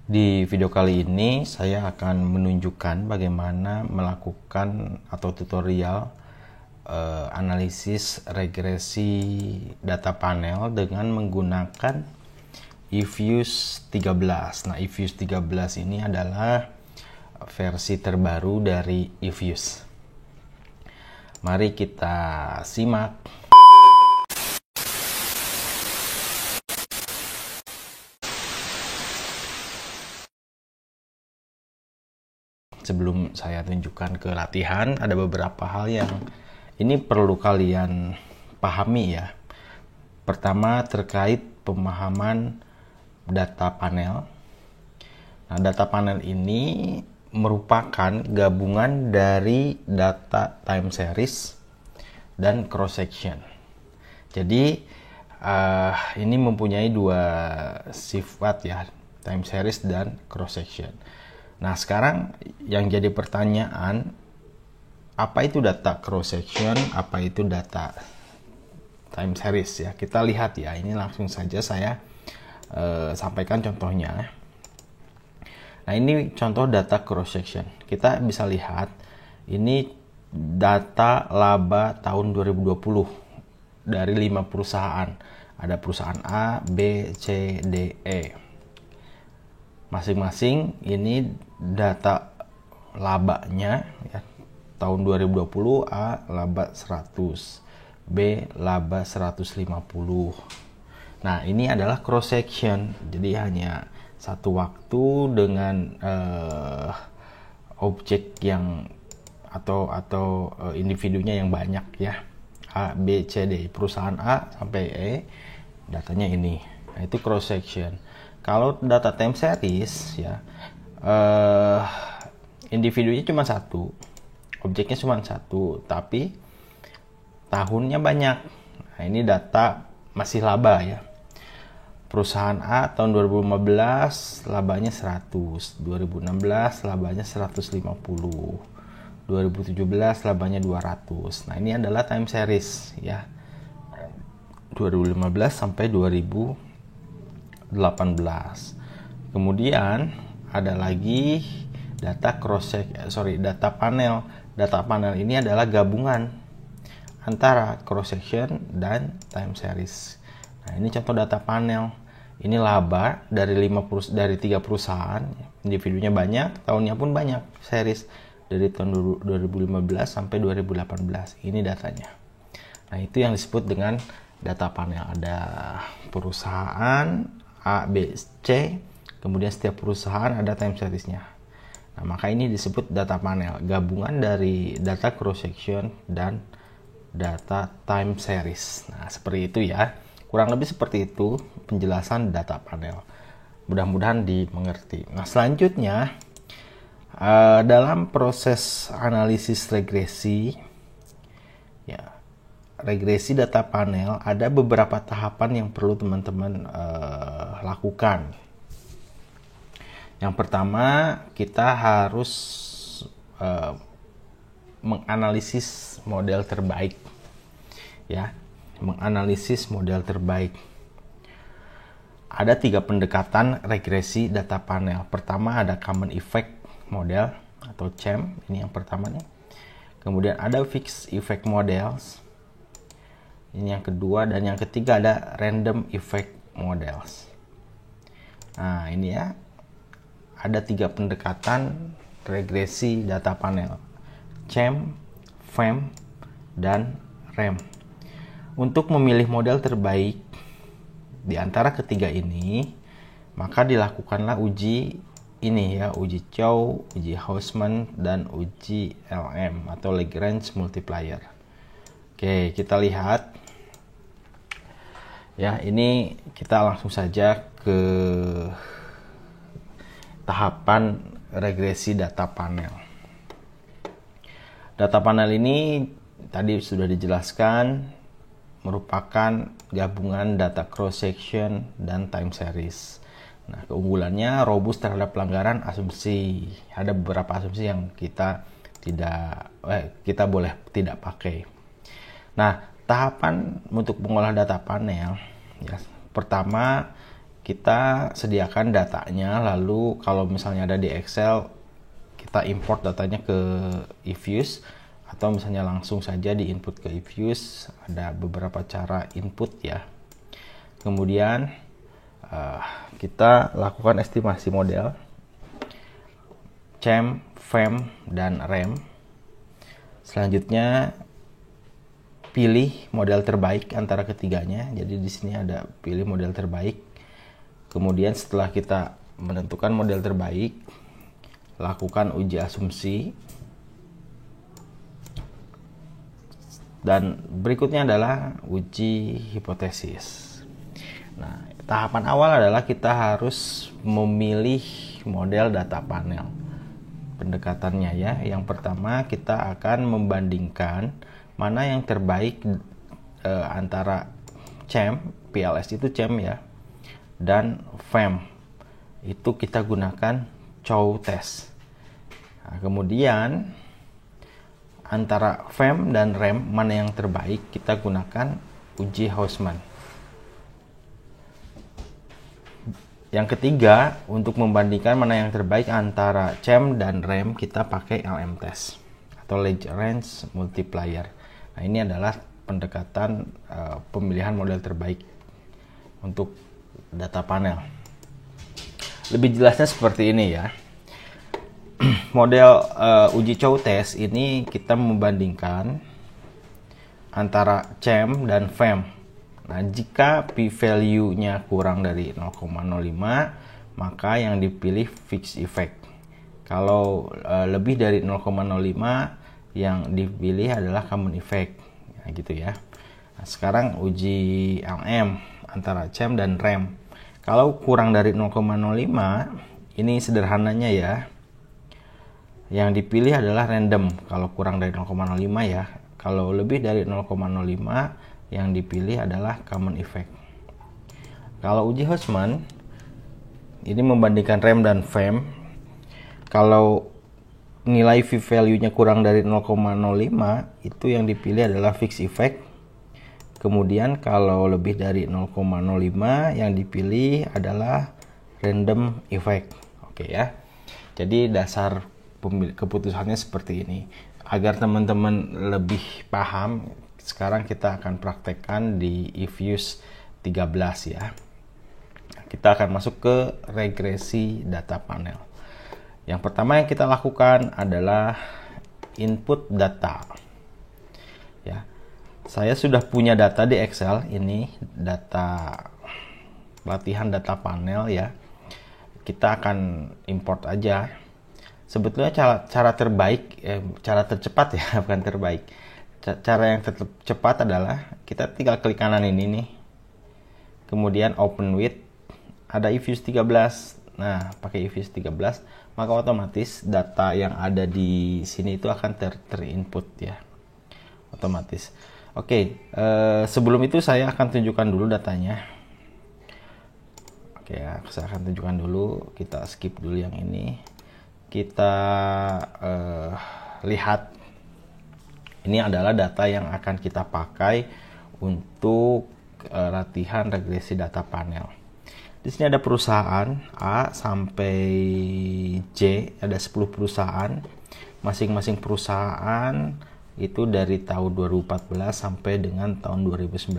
Di video kali ini saya akan menunjukkan bagaimana melakukan atau tutorial analisis regresi data panel dengan menggunakan eFuse 13. Nah, eFuse 13 ini adalah versi terbaru dari eFuse. Mari kita simak. Sebelum saya tunjukkan ke latihan, ada beberapa hal yang ini perlu kalian pahami ya. Pertama, terkait pemahaman data panel. Nah, data panel ini merupakan gabungan dari data time series dan cross section. Jadi ini mempunyai dua sifat ya, time series dan cross section. Nah, sekarang yang jadi pertanyaan, apa itu data cross section, apa itu data time series ya? Kita lihat ya, ini langsung saja saya sampaikan contohnya. Nah, ini contoh data cross section. Kita bisa lihat ini data laba tahun 2020 dari 5 perusahaan. Ada perusahaan A, B, C, D, E. Masing-masing ini data labanya ya, tahun 2020 A laba 100, B laba 150. Nah, ini adalah cross section, jadi hanya satu waktu dengan objek yang atau individunya yang banyak ya, A, B, C, D. Perusahaan A sampai E datanya ini. Nah, itu cross section. Kalau data time series ya, individunya cuma satu, objeknya cuma satu, tapi tahunnya banyak. Nah, ini data masih laba ya. Perusahaan A tahun 2015 labanya 100, 2016 labanya 150, 2017 labanya 200. Nah, ini adalah time series ya, 2015 sampai 2018. Kemudian ada lagi data data panel. Data panel ini adalah gabungan antara cross section dan time series. Nah, ini contoh data panel. Ini laba dari 3 perusahaan, individunya banyak, tahunnya pun banyak, series dari tahun 2015 sampai 2018. Ini datanya. Nah, itu yang disebut dengan data panel. Ada perusahaan A, B, C, kemudian setiap perusahaan ada time seriesnya. Nah, maka ini disebut data panel, gabungan dari data cross section dan data time series. Nah, seperti itu ya, kurang lebih seperti itu penjelasan data panel. Mudah-mudahan dimengerti. Nah, selanjutnya dalam proses analisis regresi ya, regresi data panel, ada beberapa tahapan yang perlu teman-teman lakukan. Yang pertama, kita harus menganalisis model terbaik ya, menganalisis model terbaik. Ada 3 pendekatan regresi data panel. Pertama, ada common effect model atau CEM, ini yang pertama nih. Kemudian ada fixed effect models, ini yang kedua, dan yang ketiga ada random effect models. Nah, ini ya, ada 3 pendekatan regresi data panel: CEM, FEM, dan REM. Untuk memilih model terbaik di antara ketiga ini, maka dilakukanlah uji ini ya, uji Chow, uji Hausman, dan uji LM atau Lagrange multiplier. Oke, kita lihat ya, ini kita langsung saja ke tahapan regresi data panel. Data panel ini tadi sudah dijelaskan, merupakan gabungan data cross section dan time series. Nah, keunggulannya robust terhadap pelanggaran asumsi. Ada beberapa asumsi yang kita boleh tidak pakai. Nah, tahapan untuk mengolah data panel ya, pertama kita sediakan datanya, lalu kalau misalnya ada di Excel kita import datanya ke eViews, atau misalnya langsung saja di input ke eViews. Ada beberapa cara input ya. Kemudian kita lakukan estimasi model CHEM, FEM, dan REM. Selanjutnya pilih model terbaik antara ketiganya. Jadi di sini ada pilih model terbaik. Kemudian setelah kita menentukan model terbaik, lakukan uji asumsi. Dan berikutnya adalah uji hipotesis. Nah, tahapan awal adalah kita harus memilih model data panel. Pendekatannya ya, yang pertama kita akan membandingkan mana yang terbaik antara CHEM, PLS itu CHEM ya, dan FEM. Itu kita gunakan Chow test. Nah, kemudian antara FEM dan REM mana yang terbaik, kita gunakan uji Hausman. Yang ketiga, untuk membandingkan mana yang terbaik antara CHEM dan REM, kita pakai LM test atau Lagrange multiplier. Nah, ini adalah pendekatan pemilihan model terbaik untuk data panel. Lebih jelasnya seperti ini ya. Model uji Chow test ini kita membandingkan antara CHEM dan FEM. Nah, jika p-value-nya kurang dari 0,05, maka yang dipilih fixed effect. Kalau lebih dari 0,05, yang dipilih adalah common effect. Nah, gitu ya. Nah, sekarang uji LM antara CHEM dan REM. Kalau kurang dari 0,05, ini sederhananya ya. Yang dipilih adalah random kalau kurang dari 0,05 ya. Kalau lebih dari 0,05, yang dipilih adalah common effect. Kalau uji Hausman ini membandingkan REM dan FEM. Kalau nilai p-value-nya kurang dari 0,05, itu yang dipilih adalah fixed effect. Kemudian kalau lebih dari 0,05, yang dipilih adalah random effect. Oke ya. Jadi dasar keputusannya seperti ini. Agar teman-teman lebih paham, sekarang kita akan praktekkan di eViews 13 ya. Kita akan masuk ke regresi data panel. Yang pertama yang kita lakukan adalah input data. Ya. Saya sudah punya data di Excel, ini data latihan data panel ya. Kita akan import aja. Sebetulnya cara terbaik, cara tercepat ya, bukan terbaik. Cara yang tercepat adalah kita tinggal klik kanan ini nih. Kemudian open with, ada eViews 13. Nah, pakai eViews 13, maka otomatis data yang ada di sini itu akan terinput ya. Otomatis. Oke, sebelum itu saya akan tunjukkan dulu datanya. Oke ya, saya akan tunjukkan dulu. Kita skip dulu yang ini. Kita lihat, ini adalah data yang akan kita pakai untuk latihan regresi data panel. Di sini ada perusahaan A sampai J, ada 10 perusahaan. Masing-masing perusahaan itu dari tahun 2014 sampai dengan tahun 2019.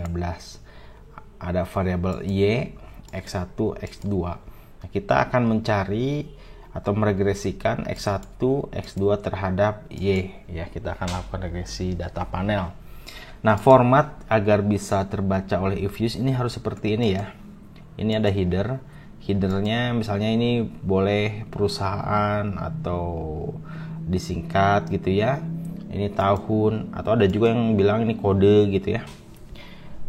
Ada variabel Y, X1, X2. Nah, kita akan mencari atau meregresikan X1, X2 terhadap Y ya. Kita akan lakukan regresi data panel. Nah, format agar bisa terbaca oleh eViews ini harus seperti ini ya. Ini ada headernya, misalnya ini boleh perusahaan atau disingkat gitu ya. Ini tahun, atau ada juga yang bilang ini kode gitu ya.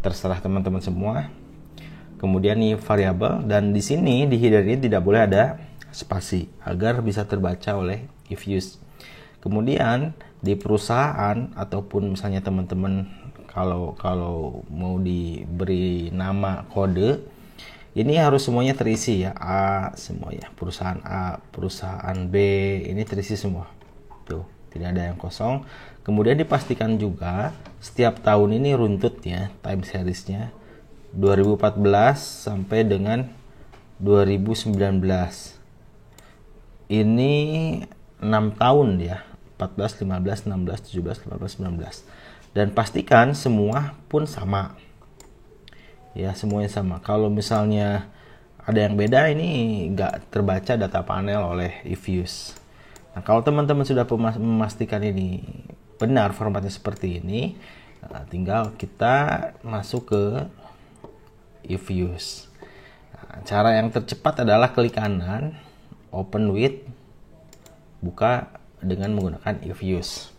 Terserah teman-teman semua. Kemudian ini variabel, dan di sini di header ini tidak boleh ada spasi agar bisa terbaca oleh eViews. Kemudian di perusahaan ataupun misalnya teman-teman kalau mau diberi nama kode, ini harus semuanya terisi ya. A semua ya, perusahaan A, perusahaan B, ini terisi semua. Tuh, tidak ada yang kosong. Kemudian dipastikan juga setiap tahun ini runtut ya, time seriesnya 2014 sampai dengan 2019. Ini 6 tahun ya, 14, 15, 16, 17, 18, 19. Dan pastikan semua pun sama. Ya, semuanya sama. Kalau misalnya ada yang beda, ini nggak terbaca data panel oleh eViews. Nah, kalau teman-teman sudah memastikan ini benar formatnya seperti ini, tinggal kita masuk ke eViews. Nah, cara yang tercepat adalah klik kanan, open with, buka dengan menggunakan eViews.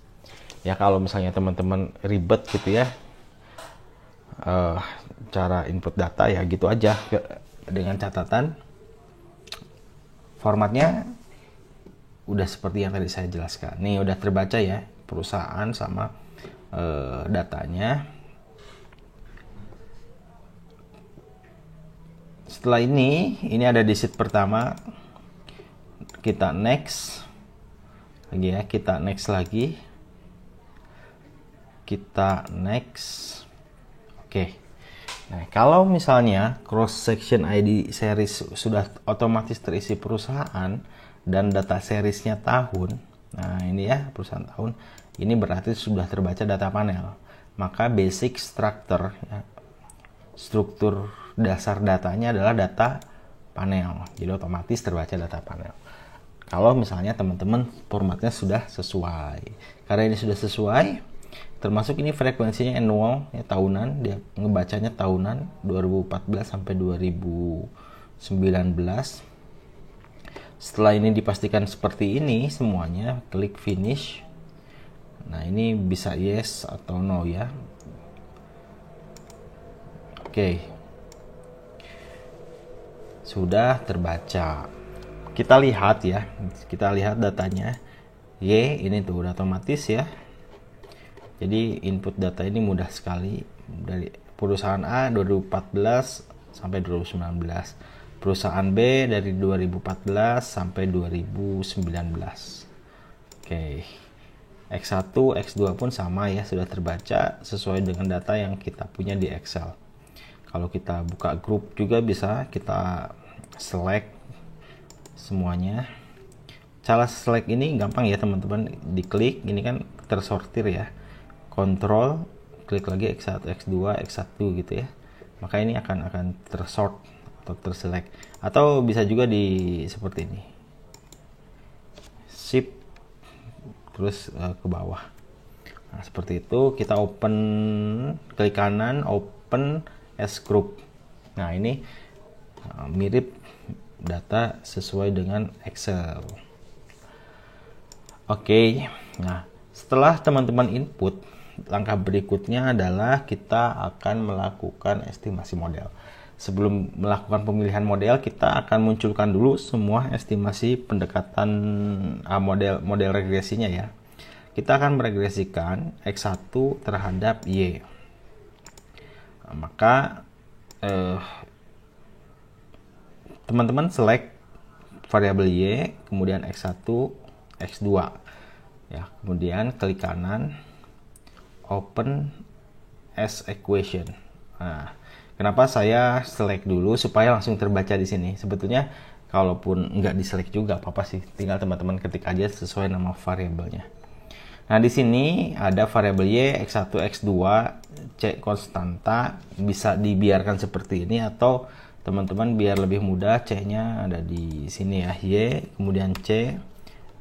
Ya, kalau misalnya teman-teman ribet gitu ya, cara input data ya gitu aja, dengan catatan formatnya udah seperti yang tadi saya jelaskan. Nih udah terbaca ya perusahaan sama datanya. Setelah ini ada di sheet pertama, kita next lagi ya, kita next lagi, kita next. Oke. Nah, kalau misalnya cross section ID series sudah otomatis terisi perusahaan dan data seriesnya tahun, nah ini ya perusahaan tahun, ini berarti sudah terbaca data panel. Maka basic structure ya, struktur dasar datanya adalah data panel, jadi otomatis terbaca data panel. Kalau misalnya teman-teman formatnya sudah sesuai, karena ini sudah sesuai, termasuk ini frekuensinya annual ya, tahunan, dia ngebacanya tahunan 2014 sampai 2019. Setelah ini dipastikan seperti ini semuanya, klik finish. Nah, ini bisa yes atau no ya. Oke. Sudah terbaca. Kita lihat ya, kita lihat datanya. Y ini tuh udah otomatis ya. Jadi input data ini mudah sekali, dari perusahaan A 2014 sampai 2019, perusahaan B dari 2014 sampai 2019. Oke. X1, X2 pun sama ya, sudah terbaca sesuai dengan data yang kita punya di Excel. Kalau kita buka grup juga bisa kita select semuanya. Cara select ini gampang ya teman-teman, diklik ini kan tersortir ya. Kontrol, klik lagi X1, X2, X1 gitu ya. Maka ini akan tersort atau terselect. Atau bisa juga di seperti ini. Shift terus ke bawah. Nah, seperti itu, kita open, klik kanan, open as group. Nah, ini mirip data sesuai dengan Excel. Oke. Nah, setelah teman-teman input, langkah berikutnya adalah kita akan melakukan estimasi model. Sebelum melakukan pemilihan model, kita akan munculkan dulu semua estimasi pendekatan model regresinya ya. Kita akan meregresikan X1 terhadap Y. Nah, maka teman-teman select variabel Y, kemudian X1, X2 ya, kemudian klik kanan, open as equation. Nah, kenapa saya select dulu supaya langsung terbaca di sini. Sebetulnya kalaupun nggak diselect juga apa-apa sih, tinggal teman-teman ketik aja sesuai nama variabelnya. Nah, di sini ada variabel Y, X1, X2, C konstanta, bisa dibiarkan seperti ini atau teman-teman biar lebih mudah, C-nya ada di sini ya, Y, kemudian C,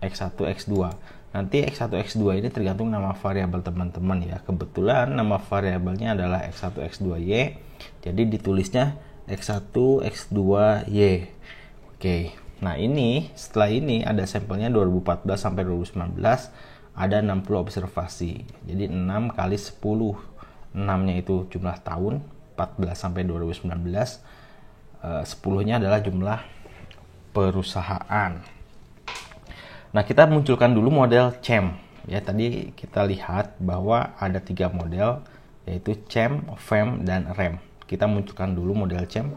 X1, X2. Nanti X1, X2 ini tergantung nama variabel teman-teman ya. Kebetulan nama variabelnya adalah X1, X2Y. Jadi ditulisnya X1, X2Y. Oke. Nah, ini setelah ini ada sampelnya 2014 sampai 2019, ada 60 observasi. Jadi 6 kali 10. 6-nya itu jumlah tahun, 14 sampai 2019. 10-nya adalah jumlah perusahaan. Nah, kita munculkan dulu model CHEM. Ya, tadi kita lihat bahwa ada 3 model, yaitu CHEM, FEM, dan REM. Kita munculkan dulu model CHEM.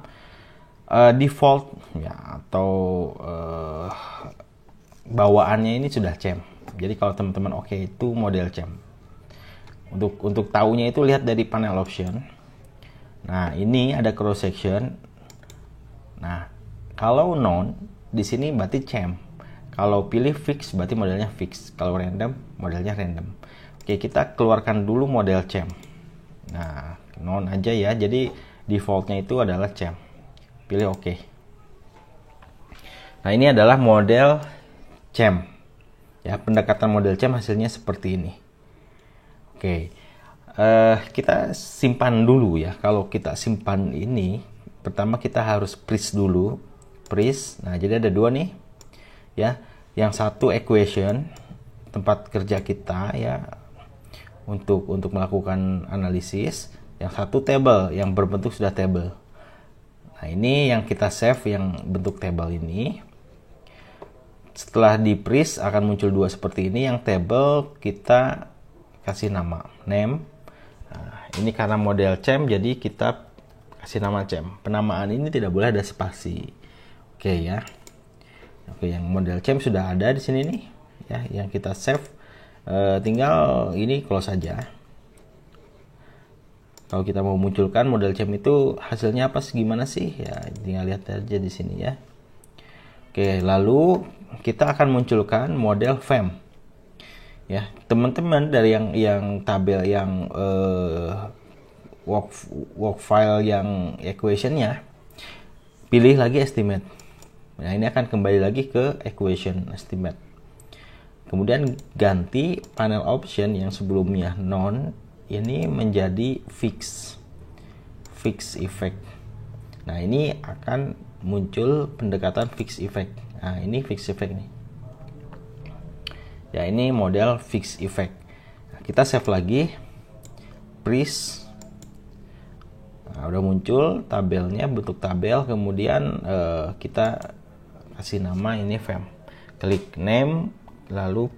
Default ya, atau bawaannya ini sudah CHEM. Jadi kalau teman-teman oke, itu model CHEM. Untuk tahunya itu lihat dari panel option. Nah, ini ada cross section. Nah, Kalau non di sini berarti champ. Kalau pilih fix berarti modelnya fix. Kalau random modelnya random. Oke, kita keluarkan dulu model champ. Nah, non aja ya. Jadi defaultnya itu adalah champ. Pilih oke. Nah, ini adalah model champ. Ya, pendekatan model champ hasilnya seperti ini. Oke. Kita simpan dulu ya. Kalau kita simpan ini, pertama kita harus freeze dulu. Freeze. Nah, jadi ada dua nih. Ya, yang satu equation, tempat kerja kita ya untuk melakukan analisis. Yang satu table yang berbentuk sudah table. Nah, ini yang kita save yang bentuk table ini. Setelah di freeze akan muncul dua seperti ini. Yang table kita kasih nama name. Nah, ini karena model champ jadi kita kasih nama champ. Penamaan ini tidak boleh ada spasi. Oke ya. Oke, yang model champ sudah ada di sini nih ya, yang kita save. Tinggal ini close saja. Kalau kita mau munculkan model champ itu hasilnya apa gimana sih ya, tinggal lihat aja di sini ya. Oke, lalu kita akan munculkan model fem. Ya, teman-teman dari yang tabel yang work file yang equationnya, pilih lagi estimate. Nah, ini akan kembali lagi ke equation estimate. Kemudian ganti panel option yang sebelumnya non ini menjadi fix effect. Nah, ini akan muncul pendekatan fix effect. Nah, ini fix effect nih. Ya, ini model fix effect. Nah, kita save lagi. Freeze. Nah, udah muncul tabelnya, bentuk tabel. Kemudian kita kasih nama ini fem. Klik name, lalu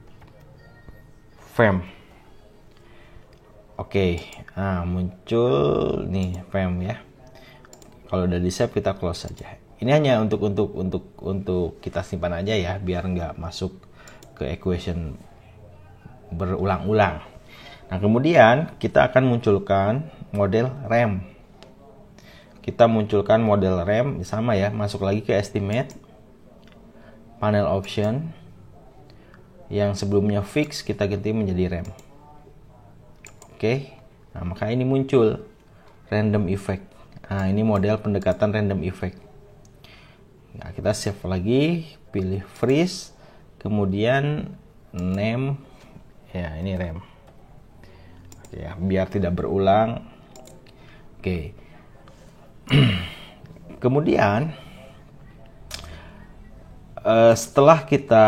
fem. Oke, nah muncul nih fem ya. Kalau udah di save kita close saja. Ini hanya untuk kita simpan aja ya, biar nggak masuk ke equation berulang-ulang. Nah, kemudian kita akan munculkan model RAM. Kita munculkan model RAM sama ya, masuk lagi ke estimate, panel option, yang sebelumnya fix kita ganti menjadi RAM. Oke, nah maka ini muncul random effect. Nah, ini model pendekatan random effect. Nah, kita save lagi, pilih freeze, kemudian name, ya ini RAM. Oke, ya, biar tidak berulang. Oke. Kemudian setelah kita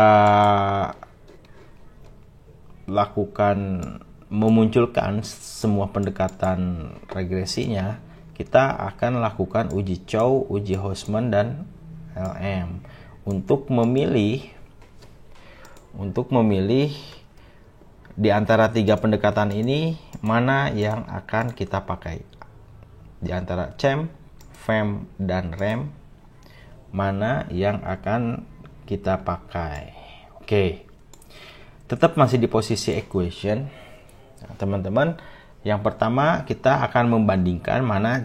lakukan memunculkan semua pendekatan regresinya, kita akan lakukan uji Chow, uji Houseman, dan LM untuk memilih di antara tiga pendekatan ini mana yang akan kita pakai. Di antara champ, fem, dan rem, mana yang akan kita pakai. Oke, tetap masih di posisi equation. Nah, teman-teman, yang pertama kita akan membandingkan mana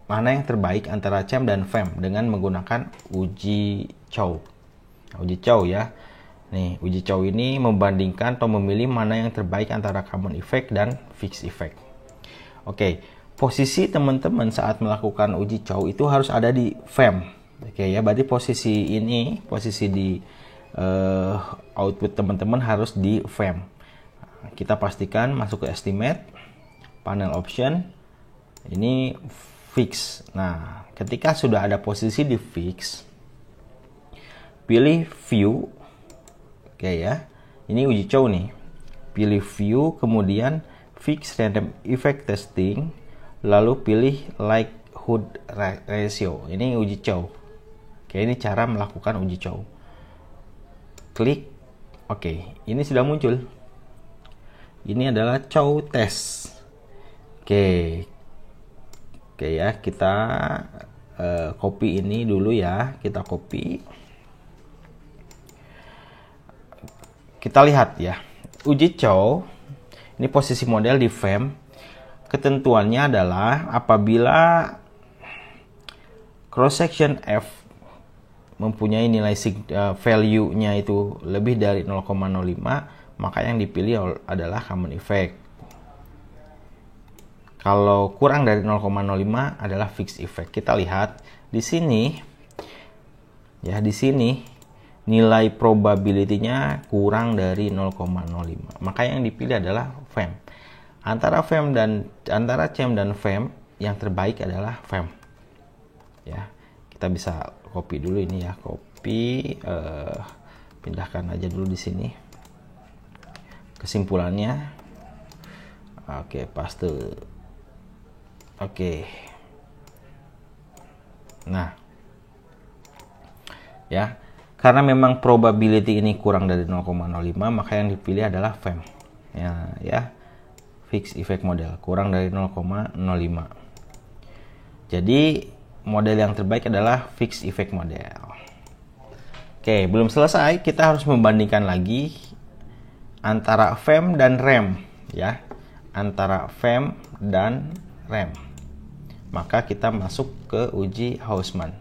yang terbaik antara champ dan fem dengan menggunakan uji Chow. Nah, uji Chow ya. Nih, uji Chow ini membandingkan atau memilih mana yang terbaik antara common effect dan fixed effect. Oke, posisi teman-teman saat melakukan uji Chow itu harus ada di fem. Oke ya, berarti posisi di output teman-teman harus di fem. Kita pastikan masuk ke estimate, panel option, ini fix. Nah, ketika sudah ada posisi di fix, pilih view. Oke ya, ini uji Chow nih. Pilih view, kemudian fix random effect testing, lalu pilih likelihood ratio. Ini uji Chow. Oke, ini cara melakukan uji Chow. Klik. Oke, ini sudah muncul. Ini adalah Chow test. Oke ya, kita copy ini dulu ya. Kita copy. Kita lihat ya. Uji Chow. Ini posisi model di fem. Ketentuannya adalah apabila cross section F mempunyai nilai value-nya itu lebih dari 0,05, maka yang dipilih adalah common effect. Kalau kurang dari 0,05 adalah fixed effect. Kita lihat di sini, ya di sini nilai probability-nya kurang dari 0,05, maka yang dipilih adalah FEM. Antara CHAM dan FEM, yang terbaik adalah FEM. Ya, kita bisa copy dulu ini ya, copy, pindahkan aja dulu di sini kesimpulannya. Oke, paste. Oke. Nah, ya, karena memang probability ini kurang dari 0,05, maka yang dipilih adalah FEM. Ya, fixed effect model, kurang dari 0,05. Jadi model yang terbaik adalah fixed effect model. Oke, belum selesai, kita harus membandingkan lagi antara FEM dan REM, ya, antara FEM dan REM. Maka kita masuk ke uji Hausman.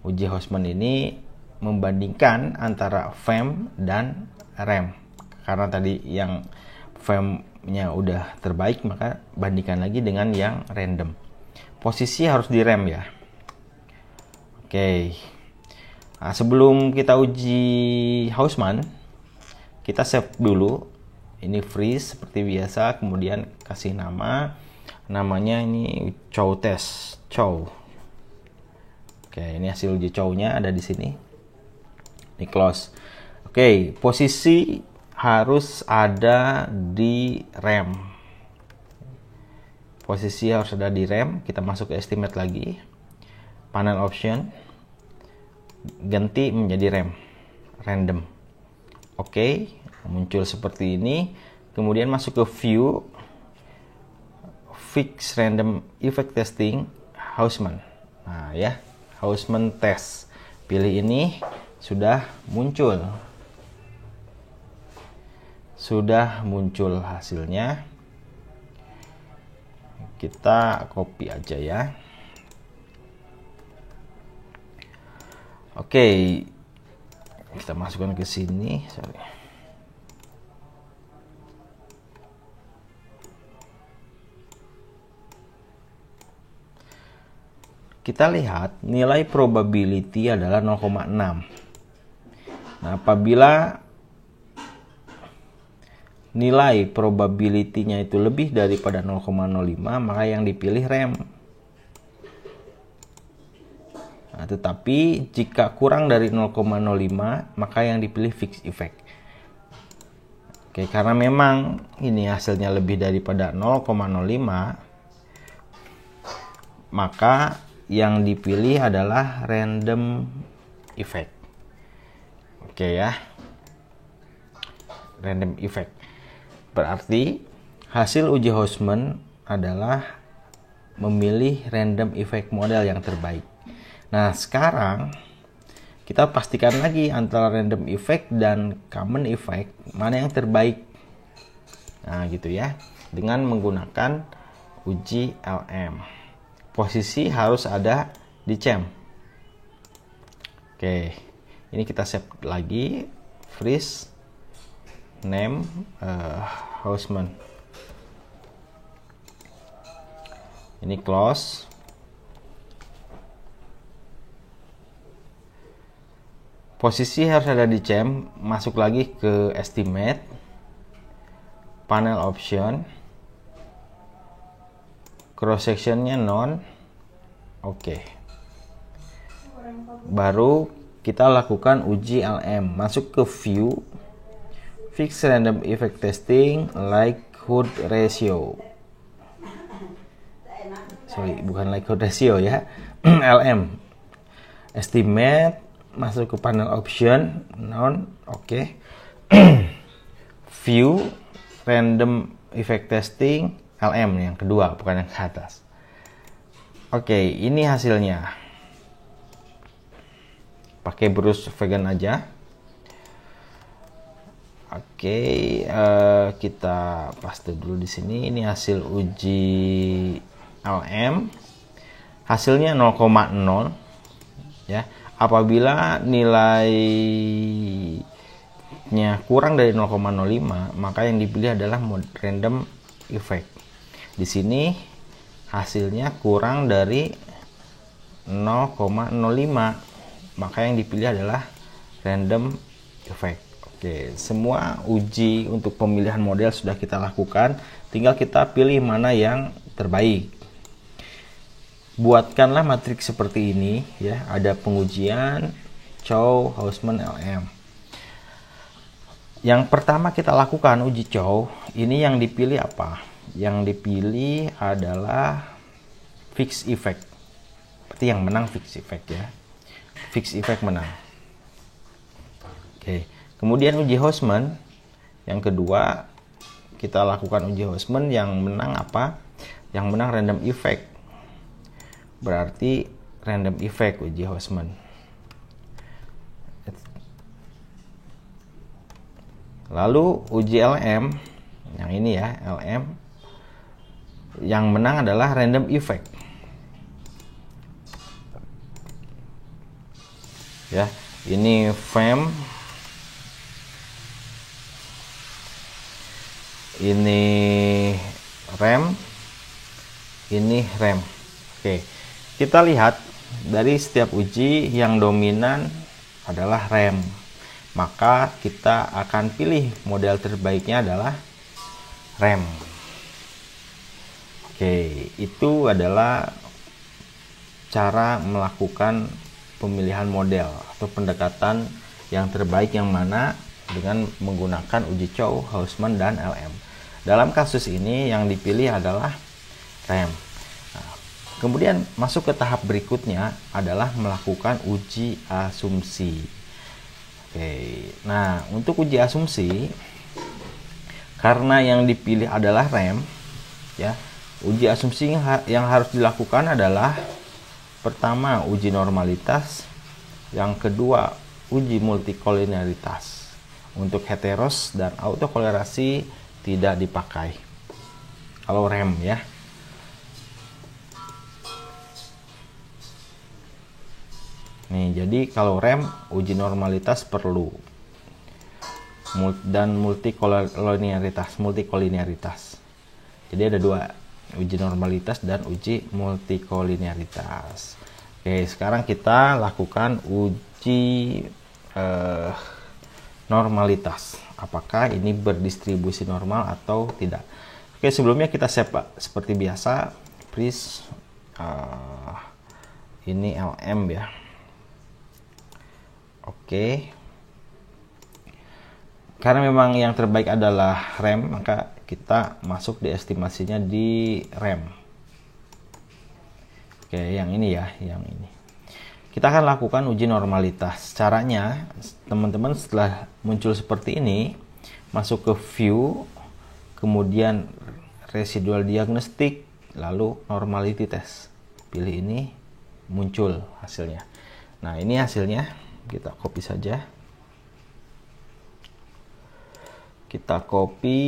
Uji Hausman ini membandingkan antara FEM dan REM. Karena tadi yang FEM-nya udah terbaik, maka bandingkan lagi dengan yang random. Posisi harus di REM ya. Oke. Nah, sebelum kita uji Hausman, kita save dulu. Ini freeze seperti biasa, kemudian kasih namanya ini chow test, chow. Oke, ini hasil uji chow-nya ada di sini. Ini close. Oke, posisi harus ada di REM. Posisi harus ada di REM. Kita masuk ke estimate lagi, panel option, ganti menjadi REM, random. Oke, muncul seperti ini. Kemudian masuk ke view, fix random effect testing, Hausman. Nah ya, Hausman test, pilih ini, sudah muncul hasilnya. Kita copy aja ya. Oke, kita masukkan ke sini. Kita lihat nilai probability adalah 0,6. Nah, apabila nilai probability-nya itu lebih daripada 0,05, maka yang dipilih REM. Nah, tetapi jika kurang dari 0,05, maka yang dipilih fixed effect. Oke, karena memang ini hasilnya lebih daripada 0,05, maka yang dipilih adalah random effect. Oke ya, random effect. Berarti hasil uji Hausman adalah memilih random effect model yang terbaik. Nah, sekarang kita pastikan lagi antara random effect dan common effect mana yang terbaik. Nah, gitu ya. Dengan menggunakan uji LM. Posisi harus ada di CHAM. Oke. Ini kita save lagi, freeze, name, Hausman. Ini close. Posisi harus ada di CHAM, masuk lagi ke estimate, panel option, cross sectionnya non, oke. Baru kita lakukan uji LM, masuk ke view, fix random effect testing, likelihood ratio. Sorry, bukan likelihood ratio ya, LM. Estimate, masuk ke panel option, non, oke. View, random effect testing, LM yang kedua, bukan yang ke atas. Oke, ini hasilnya. Pakai Bruce Vegan aja. Oke, kita paste dulu di sini. Ini hasil uji LM. hasilnya 0,0 ya. Apabila nilainya kurang dari 0,05, maka yang dipilih adalah random effect. Di sini hasilnya kurang dari 0,05, maka yang dipilih adalah random effect. Oke, semua uji untuk pemilihan model sudah kita lakukan, tinggal kita pilih mana yang terbaik. Buatkanlah matriks seperti ini ya, ada pengujian, Chow, Hausman, LM. Yang pertama kita lakukan uji Chow, ini yang dipilih apa? Yang dipilih adalah fixed effect. Berarti yang menang fixed effect ya. Fixed effect menang. Oke. Kemudian uji Hausman, yang kedua kita lakukan uji Hausman, yang menang apa? Yang menang random effect. Berarti random effect uji Hausman. Lalu uji LM, yang ini ya, LM, yang menang adalah random effect. Ya, ini FEM, ini rem, ini rem. Oke, kita lihat dari setiap uji yang dominan adalah rem, maka kita akan pilih model terbaiknya adalah rem. Oke, itu adalah cara melakukan pemilihan model atau pendekatan yang terbaik yang mana dengan menggunakan uji Chow, Hausman, dan LM. Dalam kasus ini yang dipilih adalah rem. Nah, kemudian masuk ke tahap berikutnya adalah melakukan uji asumsi. Oke, nah untuk uji asumsi, karena yang dipilih adalah rem, ya, uji asumsi yang harus dilakukan adalah pertama uji normalitas, yang kedua uji multikolinearitas. Untuk heteros dan autokolerasi tidak dipakai kalau rem ya. Nih, jadi kalau rem uji normalitas perlu, dan multikolinearitas. Jadi ada dua, uji normalitas dan uji multikolinearitas. Oke, sekarang kita lakukan uji normalitas. Apakah ini berdistribusi normal atau tidak? Oke, sebelumnya kita save seperti biasa. Please, ini LM ya. Oke, karena memang yang terbaik adalah rem, maka kita masuk di estimasinya di rem. Oke, yang ini ya, yang ini. Kita akan lakukan uji normalitas. Caranya, teman-teman setelah muncul seperti ini, masuk ke view, kemudian residual diagnostic, lalu normality test. Pilih ini, muncul hasilnya. Nah, ini hasilnya. Kita copy saja. Kita copy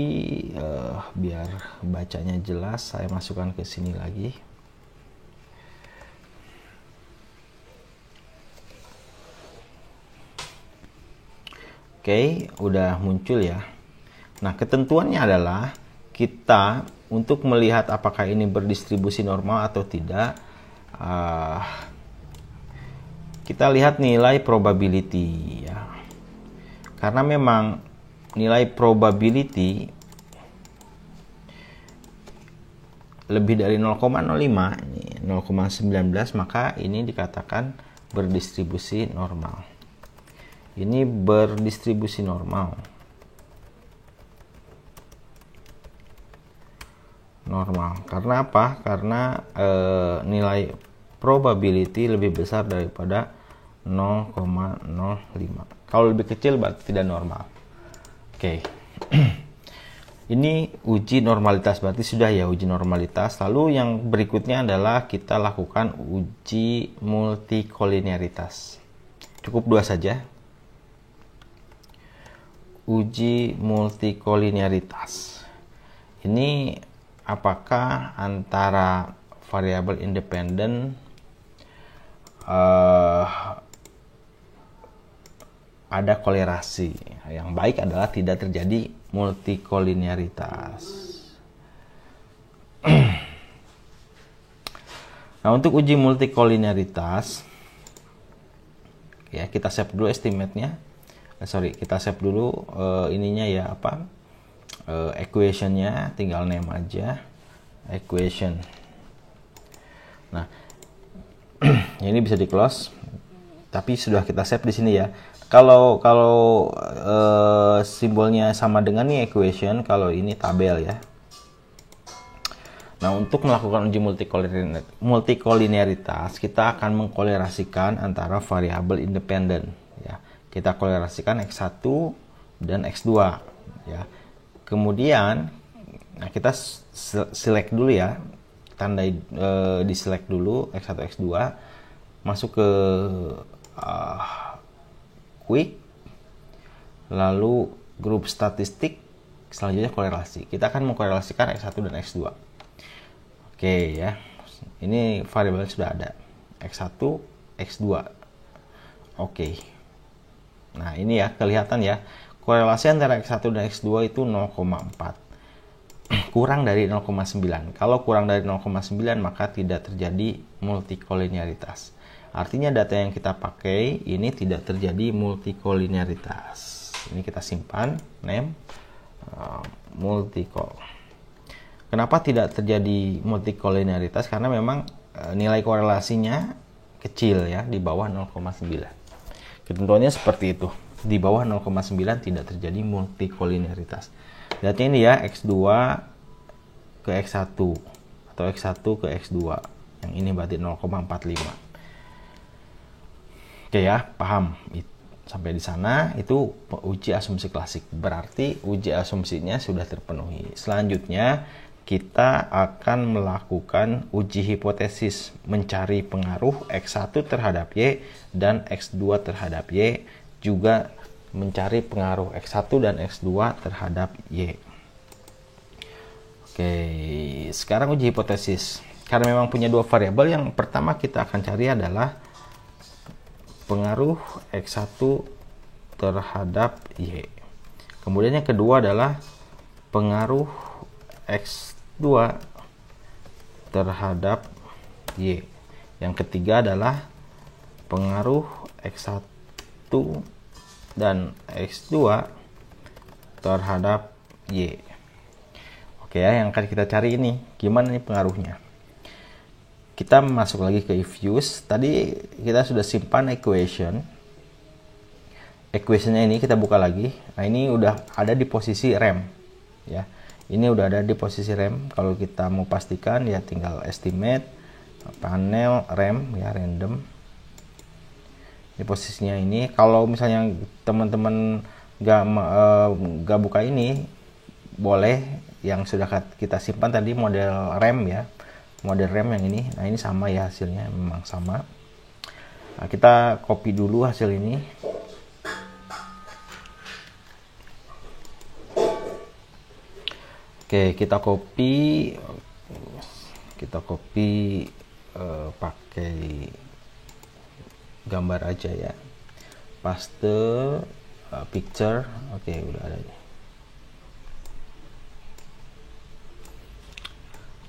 biar bacanya jelas. Saya masukkan ke sini lagi. Oke, udah muncul ya. Nah, ketentuannya adalah kita untuk melihat apakah ini berdistribusi normal atau tidak, kita lihat nilai probability ya. Karena memang nilai probability lebih dari 0,05, 0,19, maka ini dikatakan berdistribusi normal. Ini berdistribusi normal. Normal. Karena apa? Karena nilai probability lebih besar daripada 0,05. Kalau lebih kecil berarti tidak normal. Oke. Ini uji normalitas, berarti sudah ya uji normalitas. Lalu yang berikutnya adalah kita lakukan uji multikolinearitas. Cukup dua saja. Uji multikolinearitas. Ini apakah antara variabel independen ada kolerasi. Yang baik adalah tidak terjadi multikolinearitas. Nah, untuk uji multikolinearitas, ya kita save dulu estimate-nya. Kita save dulu ininya ya, equation-nya, tinggal name aja, equation. Nah, ini bisa di close, tapi sudah kita save di sini ya. Kalau simbolnya sama dengan nih equation, kalau ini tabel ya. Nah, untuk melakukan uji multikolinearitas, kita akan mengkolerasikan antara variabel independen. Ya, kita kolerasikan x1 dan x2. Ya, kemudian, nah kita select dulu ya, tandai di select dulu x1, x2, masuk ke quick, lalu grup statistik, selanjutnya kolerasi. Kita akan mengkolerasikan x1 dan x2. Oke ya, ini variabel sudah ada, x1, x2. Oke. Nah, ini ya, kelihatan ya, korelasi antara x1 dan x2 itu 0,4. Kurang dari 0,9. Kalau kurang dari 0,9 maka tidak terjadi multikolinearitas. Artinya data yang kita pakai ini tidak terjadi multikolinearitas. Ini kita simpan, name, multikol. Kenapa tidak terjadi multikolinearitas? Karena memang nilai korelasinya kecil ya, di bawah 0,9. Ketentuannya seperti itu. Di bawah 0,9 tidak terjadi multikolinearitas. Berarti ini ya, x2 ke x1 atau x1 ke x2. Yang ini berarti 0,45. Oke ya, paham. Sampai di sana itu uji asumsi klasik. Berarti uji asumsinya sudah terpenuhi. Selanjutnya kita akan melakukan uji hipotesis, mencari pengaruh x1 terhadap y dan x2 terhadap y, juga mencari pengaruh x1 dan x2 terhadap y. Oke, sekarang uji hipotesis. Karena memang punya dua variabel, yang pertama kita akan cari adalah pengaruh x1 terhadap y. Kemudian yang kedua adalah pengaruh x2 terhadap y. Yang ketiga adalah pengaruh x1 dan x2 terhadap y. Oke ya, yang akan kita cari ini gimana nih pengaruhnya. Kita masuk lagi ke if use. Tadi kita sudah simpan equation. Equationnya ini kita buka lagi. Nah, ini udah ada di posisi rem ya. Ini udah ada di posisi rem. Kalau kita mau pastikan ya tinggal estimate panel rem ya, random. Di posisinya ini. Kalau misalnya teman-teman nggak buka ini, boleh yang sudah kita simpan tadi model rem ya. Model rem yang ini. Nah, ini sama ya hasilnya, memang sama. Nah, kita copy dulu hasil ini. Oke, kita copy pakai gambar aja ya. Paste picture. Oke, udah ada.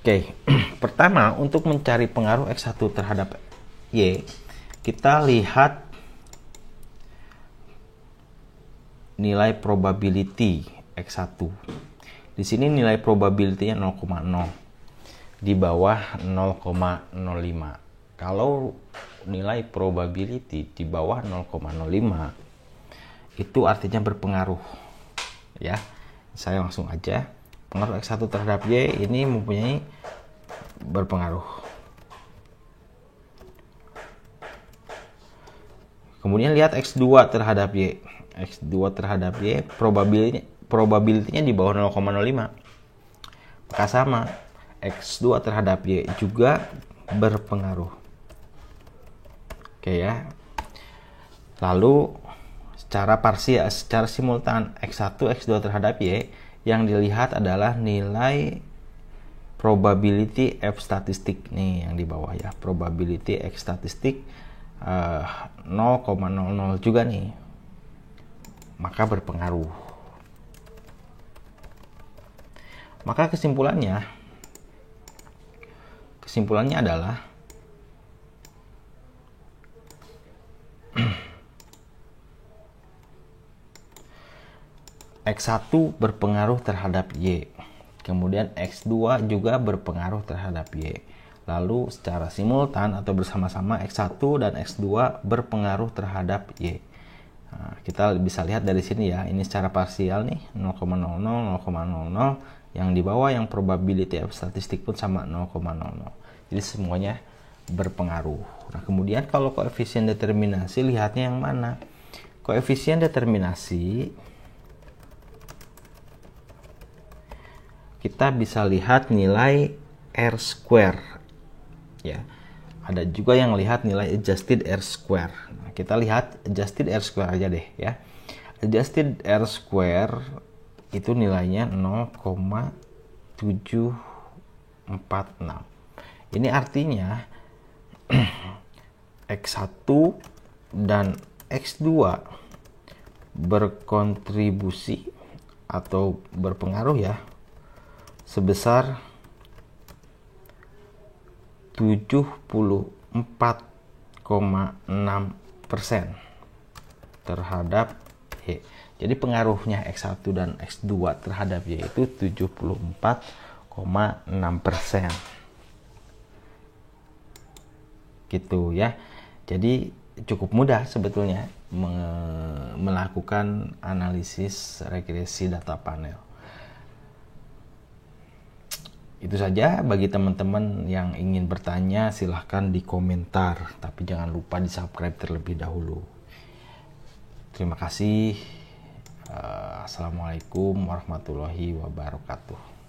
Oke, pertama untuk mencari pengaruh x1 terhadap y, kita lihat nilai probability x1. Di sini nilai probability-nya 0,0, di bawah 0,05. Kalau nilai probability di bawah 0,05 itu artinya berpengaruh ya. Saya langsung aja, pengaruh x1 terhadap y ini mempunyai berpengaruh. Kemudian lihat x2 terhadap y. X2 terhadap y probability-nya di bawah 0,05. Maka sama, x2 terhadap y juga berpengaruh. Oke ya. Lalu secara parsial, secara simultan x1, x2 terhadap y, yang dilihat adalah nilai probability F statistik nih yang di bawah ya. Probability X statistik 0,00 juga nih, maka berpengaruh. Maka kesimpulannya adalah X1 berpengaruh terhadap Y, kemudian X2 juga berpengaruh terhadap Y. Lalu secara simultan atau bersama-sama X1 dan X2 berpengaruh terhadap Y. Nah, kita bisa lihat dari sini ya, ini secara parsial nih, 0,00, 0,00, yang di bawah yang probability of statistik pun sama 0,00. Jadi semuanya berpengaruh. Nah, kemudian kalau koefisien determinasi, lihatnya yang mana? Koefisien determinasi kita bisa lihat nilai R square ya. Ada juga yang lihat nilai adjusted R square. Nah, kita lihat adjusted R square aja deh ya. Adjusted R square itu nilainya 0,746. Ini artinya X1 dan X2 berkontribusi atau berpengaruh ya sebesar 74,6% terhadap Y. Jadi pengaruhnya X1 dan X2 terhadap Y itu 74,6%. Gitu ya. Jadi cukup mudah sebetulnya melakukan analisis regresi data panel. Itu saja. Bagi teman-teman yang ingin bertanya silahkan di komentar, tapi jangan lupa di subscribe terlebih dahulu. Terima kasih. Assalamualaikum warahmatullahi wabarakatuh.